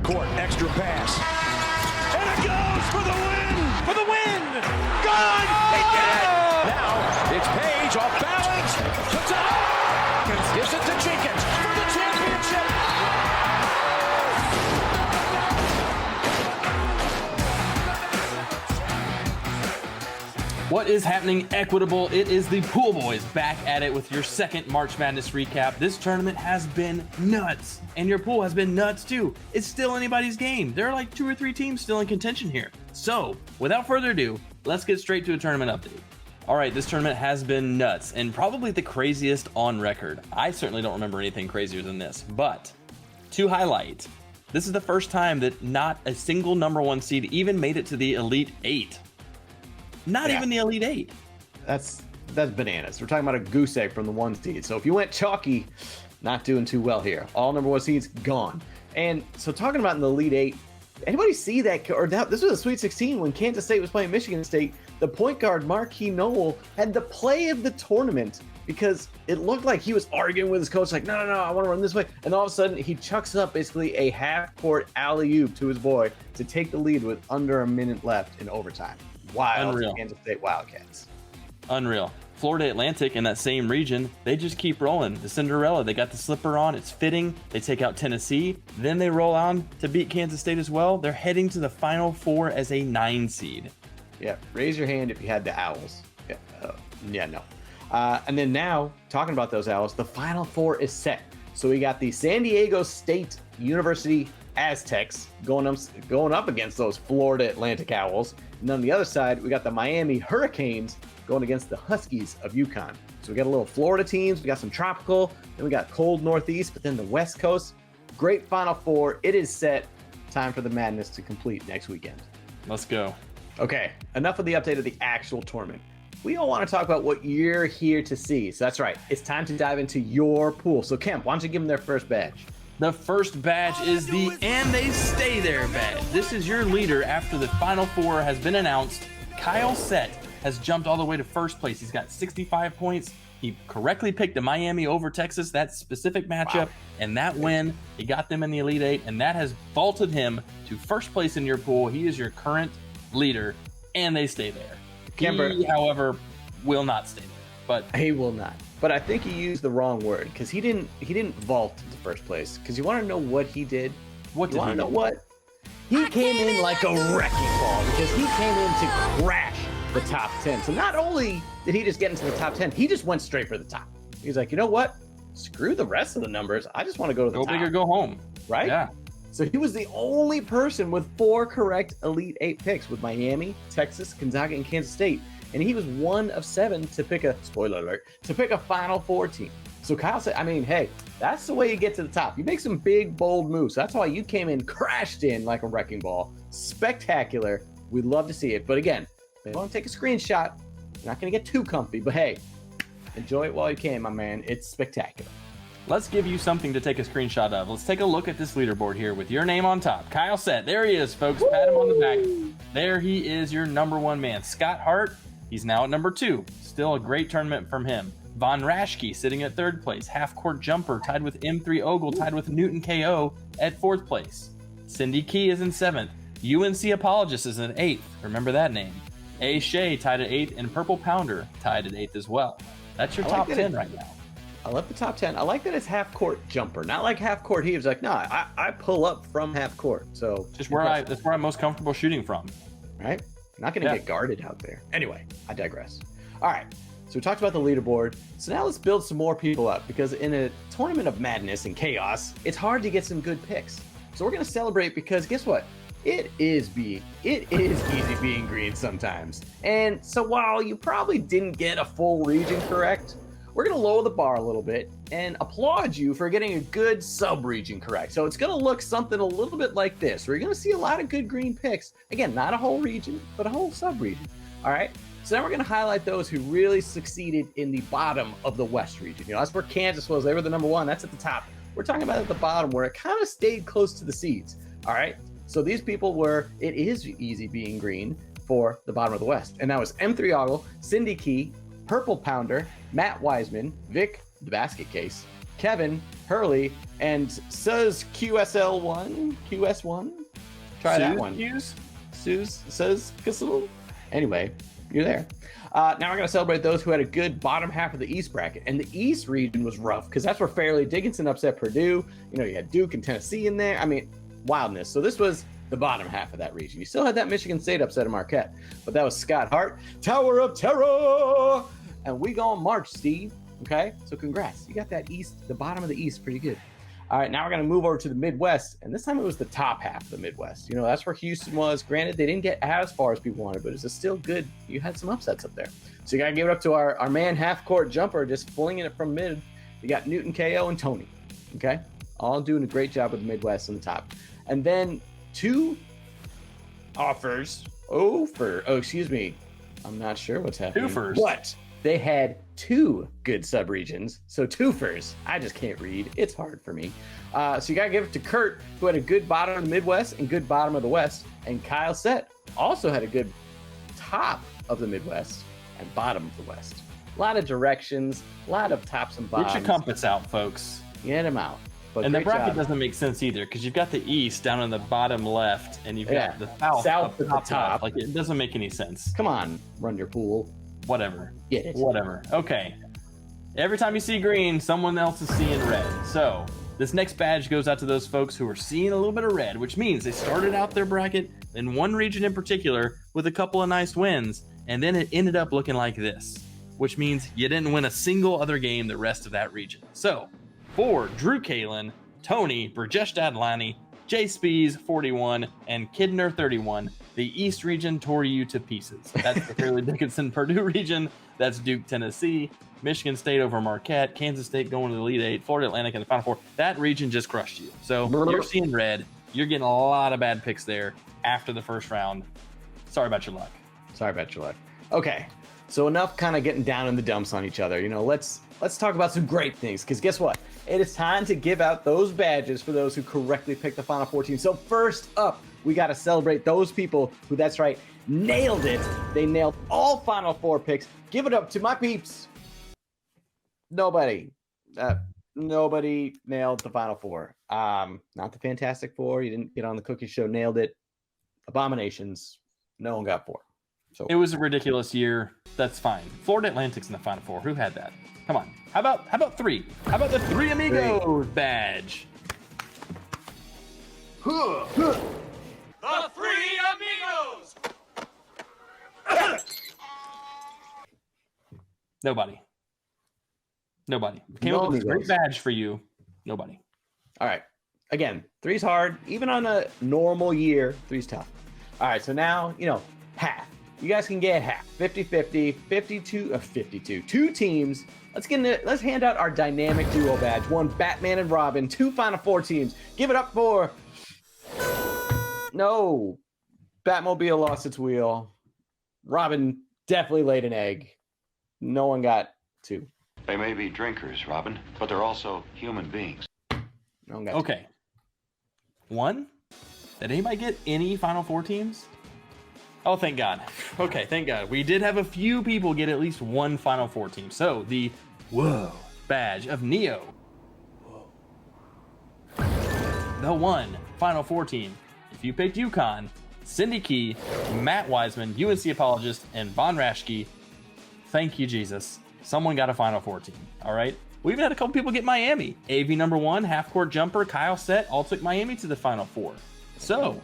court, extra pass. And it goes for the win! For the win! Gone! He did it! Now, it's Page off balance. To top. Gives it to Jenkins for the championship. What is happening, Equitable? It is the Pool Boys back at it with your second March Madness recap. This tournament has been nuts, and your pool has been nuts too. It's still anybody's game. There are like 2 or 3 teams still in contention here. So, without further ado, let's get straight to a tournament update. All right, this tournament has been nuts, and probably the craziest on record. I certainly don't remember anything crazier than this, but to highlight, this is the first time that not a single number 1 seed even made it to the Elite 8. Not even the Elite 8. That's bananas. We're talking about a goose egg from the 1 seed. So if you went chalky, not doing too well here. All number 1 seeds gone. And so talking about in the Elite 8, anybody see that? Or this was a Sweet 16 when Kansas State was playing Michigan State. The point guard, Marquis Noel, had the play of the tournament because it looked like he was arguing with his coach, like, no, I want to run this way. And all of a sudden, he chucks up basically a half-court alley-oop to his boy to take the lead with under a minute left in overtime. Wild. Unreal. Kansas State Wildcats. Unreal. Florida Atlantic in that same region, they just keep rolling. The Cinderella, they got the slipper on. It's fitting. They take out Tennessee. Then they roll on to beat Kansas State as well. They're heading to the Final Four as a 9 seed. Yeah, raise your hand if you had the Owls. Yeah, no. And then now, talking about those Owls, the Final Four is set. So we got the San Diego State University Aztecs going up against those Florida Atlantic Owls. And on the other side, we got the Miami Hurricanes going against the Huskies of UConn. So we got a little Florida teams, we got some tropical, then we got cold Northeast, but then the West Coast. Great Final Four. It is set. Time for the madness to complete next weekend. Let's go. Okay, enough of the update of the actual tournament. We all want to talk about what you're here to see. So that's right. It's time to dive into your pool. So Kemp, why don't you give them their first badge? The first badge is the And They Stay There badge. This is your leader after the Final Four has been announced. Kyle Sett has jumped all the way to first place. He's got 65 points. He correctly picked the Miami over Texas, that specific matchup, and that win. He got them in the Elite 8, and that has vaulted him to first place in your pool. He is your current leader, and they stay there. Kemper, he, however, will not stay there. But he will not. But I think he used the wrong word because he didn't vault to first place. Because you want to know what he did? What did he do? You want to know what? He came in like a wrecking ball because he came in to crash the top 10. So not only did he just get into the top 10, he just went straight for the top. He's like, you know what? Screw the rest of the numbers. I just want to go to the top. Go big or go home. Right? Yeah. So he was the only person with 4 correct Elite 8 picks with Miami, Texas, Gonzaga, and Kansas State. And he was 1 of 7 to pick spoiler alert, to pick a Final Four team. So Kyle said, hey, that's the way you get to the top. You make some big, bold moves. That's why you came in, crashed in like a wrecking ball. Spectacular. We'd love to see it. But again, if you want to take a screenshot, you're not going to get too comfy. But hey, enjoy it while you can, my man. It's spectacular. Let's give you something to take a screenshot of. Let's take a look at this leaderboard here with your name on top. Kyle Sett. There he is, folks. Pat him on the back. There he is, your number 1 man. Scott Hart, he's now at number 2. Still a great tournament from him. Von Raschke sitting at 3rd place. Half-court jumper tied with M3 Ogle, tied with Newton KO at 4th place. Cindy Key is in 7th. UNC Apologist is in 8th. Remember that name. A. Shea tied at 8th, and Purple Pounder tied at 8th as well. That's your top 10 right now. I love the top 10. I like that it's half-court jumper, not like half-court heaves. Like, no, I pull up from half-court. So just that's where I'm most comfortable shooting from. Right? Not going to get guarded out there. Anyway, I digress. All right. So we talked about the leaderboard. So now let's build some more people up because in a tournament of madness and chaos, it's hard to get some good picks. So we're going to celebrate because guess what? It is easy being green sometimes. And so while you probably didn't get a full region correct, we're going to lower the bar a little bit and applaud you for getting a good sub-region correct. So it's going to look something a little bit like this. We're going to see a lot of good green picks. Again, not a whole region, but a whole sub-region. All right? So now we're going to highlight those who really succeeded in the bottom of the West region. You know, that's where Kansas was. They were the number 1. That's at the top. We're talking about at the bottom where it kind of stayed close to the seeds. All right? So these people it is easy being green for the bottom of the West. And that was M3 Ogle, Cindy Key, Purple Pounder, Matt Wiseman, Vic, the basket case, Kevin, Hurley, and says QSL1, QS1. Try that one. Says Kissel. Anyway, you're there. Now we're going to celebrate those who had a good bottom half of the East bracket. And the East region was rough because that's where Fairleigh Dickinson upset Purdue. You know, you had Duke and Tennessee in there. I mean, wildness. So this was the bottom half of that region. You still had that Michigan State upset of Marquette, but that was Scott Hart, Tower of Terror. And we gonna march, Steve. Okay, so congrats. You got that East, the bottom of the East, pretty good. All right, now we're going to move over to the Midwest, and this time it was the top half of the Midwest. You know, that's where Houston was. Granted, they didn't get as far as people wanted, but it's still good. You had some upsets up there. So you got to give it up to our man half-court jumper, just flinging it from mid. You got Newton, KO, and Tony, okay? All doing a great job with the Midwest on the top. And then two offers. Excuse me. I'm not sure what's happening. Twofers. What? They had two good subregions, so twofers. I just can't read. It's hard for me. So you got to give it to Kurt, who had a good bottom of the Midwest and good bottom of the West. And Kyle Sett also had a good top of the Midwest and bottom of the West. A lot of directions, a lot of tops and bottoms. Get your compass out, folks. Get them out. But and the bracket job. doesn't make sense either because you've got the East down in the bottom left and you've got the South at the top. Left. Like, it doesn't make any sense. Come on, run your pool. Whatever. Get it. Whatever. Okay. Every time you see green, someone else is seeing red. So this next badge goes out to those folks who are seeing a little bit of red, which means they started out their bracket in one region in particular with a couple of nice wins, and then it ended up looking like this, which means you didn't win a single other game the rest of that region. So for Drew Kalin, Tony, Burjesh Dadlani, Jay Spees 41, and Kidner 31, the East region tore you to pieces. That's the Fairleigh Dickinson Purdue region. That's Duke, Tennessee, Michigan State over Marquette, Kansas State going to the Elite Eight, Florida Atlantic in the Final Four. That region just crushed you. So you're seeing red. You're getting a lot of bad picks there after the first round. Sorry about your luck. Okay, so enough kind of getting down in the dumps on each other. You know, let's talk about some great things, because guess what? It is time to give out those badges for those who correctly picked the Final Four team. So first up, we got to celebrate those people who, that's right, nailed it. They nailed all Final Four picks. Give it up to my peeps. Nobody nailed the Final Four. Not the Fantastic Four. You didn't get on the Cookie Show, nailed it. Abominations, no one got 4. So it was a ridiculous year. That's fine. Florida Atlantic's in the Final Four. Who had that? Come on. How about 3? How about the 3 Amigos badge? The 3 Amigos! Nobody. Came up with a great badge for you. Nobody. All right. Again, 3's hard. Even on a normal year, 3's tough. All right, so now, half. You guys can get half. 50-50, 52. 2 teams. Let's hand out our dynamic duo badge. 1 Batman and Robin, 2 Final Four teams. Give it up for... No. Batmobile lost its wheel. Robin definitely laid an egg. No one got 2. They may be drinkers, Robin, but they're also human beings. No one got okay. 1? Did anybody get any Final Four teams? Oh, thank God. Okay, thank God. We did have a few people get at least 1 Final Four team. So the Whoa badge of Neo. The 1 Final Four team. If you picked UConn, Cindy Key, Matt Wiseman, UNC apologist, and Von Raschke, thank you, Jesus. Someone got a Final Four team. All right. We even had a couple people get Miami. AV number 1, half-court jumper, Kyle Sett, all took Miami to the Final Four. So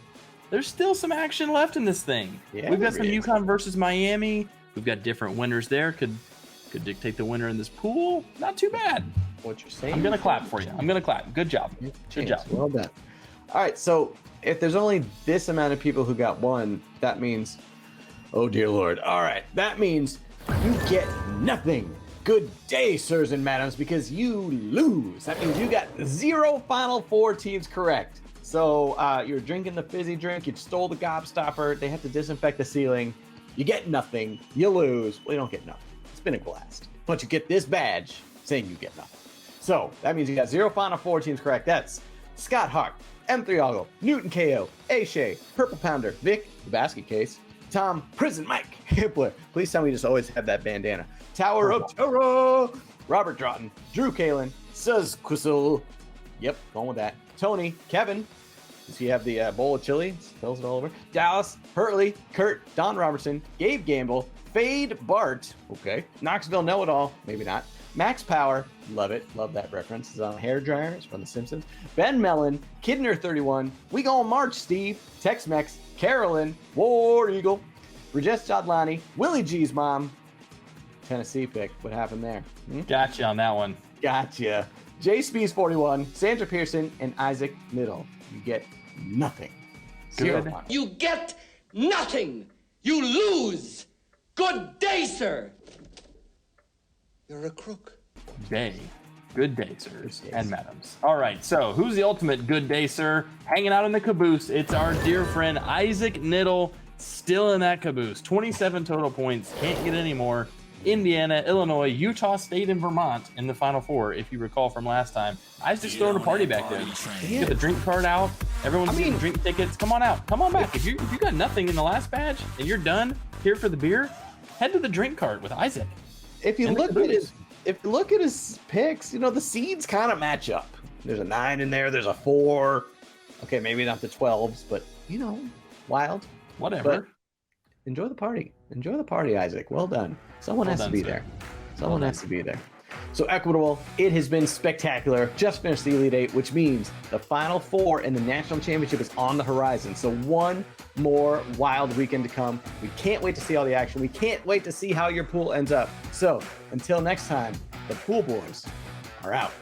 there's still some action left in this thing. Yeah, we've got some UConn versus Miami. We've got different winners there. Could dictate the winner in this pool. Not too bad. What you're saying? I'm going to clap for you. I'm going to clap. Good job. Good job. Well done. All right, so if there's only this amount of people who got 1, that means, oh dear Lord. All right, that means you get nothing. Good day, sirs and madams, because you lose. That means you got 0 Final Four teams correct. So you're drinking the fizzy drink, you stole the gobstopper, they have to disinfect the ceiling. You get nothing, you lose. Well, you don't get nothing. It's been a blast. But you get this badge saying you get nothing. So that means you got 0 Final Four teams correct. That's Scott Hart, M3 Oggle, Newton KO, A Shea, Purple Pounder, Vic, the basket case, Tom, Prison Mike, Hippler. Please tell me you just always have that bandana. Tower of Terror, Robert Drotton, Drew Kalin, Says Quizzle. Yep, going with that. Tony, Kevin. Does he have the bowl of chili? Spills it all over. Dallas, Hurley, Kurt, Don Robertson, Gabe Gamble, Fade Bart. Okay. Knoxville Know-It-All. Maybe not. Max Power. Love it. Love that reference. It's on hair dryer. It's from The Simpsons. Ben Mellon, Kidner 31. We Gon' March, Steve. Tex-Mex, Carolyn, War Eagle, Rajesh Jadlani, Willie G's mom. Tennessee pick. What happened there? Gotcha on that one. Gotcha. J Spees 41, Sandra Pearson, and Isaac Middle. You get nothing. Zero Good. points. You get nothing. You lose. Good day, sir. You're a crook. Day. Good day, sirs and madams. All right, so who's the ultimate good day, sir? Hanging out in the caboose. It's our dear friend Isaac Niddle, still in that caboose. 27 total points. Can't get any more. Indiana, Illinois, Utah State, and Vermont in the Final Four, if you recall from last time. Isaac's throwing a party back there. Get the drink card out. Everyone's getting drink tickets. Come on out. Come on back. If you got nothing in the last badge and you're done here for the beer, head to the drink cart with Isaac. If you look at his picks, the seeds kind of match up. There's a 9 in there. There's a 4. Okay, maybe not the 12s, but wild. Whatever. But enjoy the party. Enjoy the party, Isaac. Well done. Someone has to be there. Someone has to be there. So Equitable, it has been spectacular. Just finished the Elite Eight, which means the Final Four in the National Championship is on the horizon. So one more wild weekend to come. We can't wait to see all the action. We can't wait to see how your pool ends up. So until next time, the Pool Boys are out.